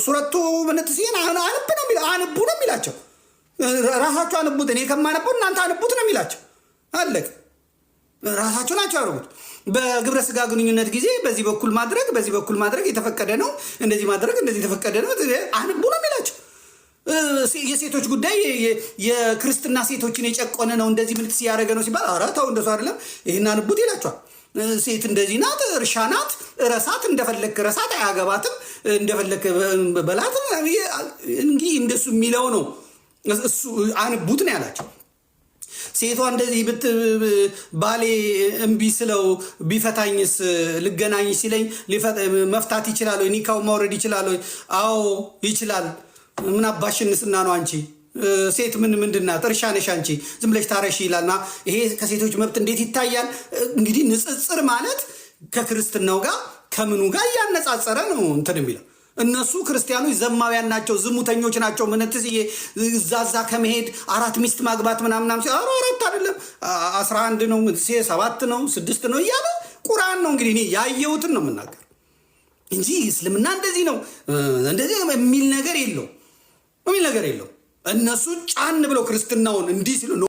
ሱረቱ ምንትሲን አንቡ ነው የሚላቸው። ራሳቸው አንቡት፣ እኔ ከማነበው እናንተ አንቡት ነው የሚላቸው። አለቅ ራሳቸው ናቸው ያደረጉት። በግብረ ስጋ ግንኙነት ጊዜ በዚህ በኩል ማድረግ የተፈቀደ ነው፣ እንደዚህ ማድረግ እንደዚህ የተፈቀደ ነው፣ አንቡ ነው የሚላቸው። የሴቶች ጉዳይ የክርስትና ሴቶችን የጨቆነ ነው፣ እንደዚህ ምንትስ ያደረገ ነው ሲባል ኧረ ተው እንደሱ አይደለም ይሄን አንቡት ይላቸዋል። ሴት እንደዚህ ናት፣ እርሻ ናት፣ ረሳት፣ እንደፈለክ ረሳት፣ አያገባትም፣ እንደፈለክ በላት። እንግዲህ እንደሱ የሚለው ነው እሱ አንቡት ነው ያላቸው። ሴቷ እንደዚህ ባሌ እምቢ ስለው ቢፈታኝስ ልገናኝ ሲለኝ መፍታት ይችላል ወይ? ኒካው ማውረድ ይችላል ወይ? አዎ ይችላል። ምን አባሽንስና ነው አንቺ ሴት ምንድናት? እርሻ ነሽ አንቺ ዝም ብለሽ ታረሺ ይላልና ይሄ ከሴቶች መብት እንዴት ይታያል? እንግዲህ ንጽጽር ማለት ከክርስትናው ጋር ከምኑ ጋር እያነጻጸረ ነው እንትን የሚለው። እነሱ ክርስቲያኖች ዘማውያን ናቸው፣ ዝሙተኞች ናቸው። ምንትስዬ ዛዛ ከመሄድ 4 ሚስት ማግባት ምናምናም ሲ 4 አይደለም 11 ነው፣ 7 ነው፣ 6 ነው እያለ ቁርአን ነው እንግዲህ እኔ ያየሁትን ነው የምናገር እንጂ እስልምና እንደዚህ ነው እንደዚህ የሚል ነገር የለው። እነሱ ጫን ብለው ክርስትናውን እንዲህ ሲሉ ነው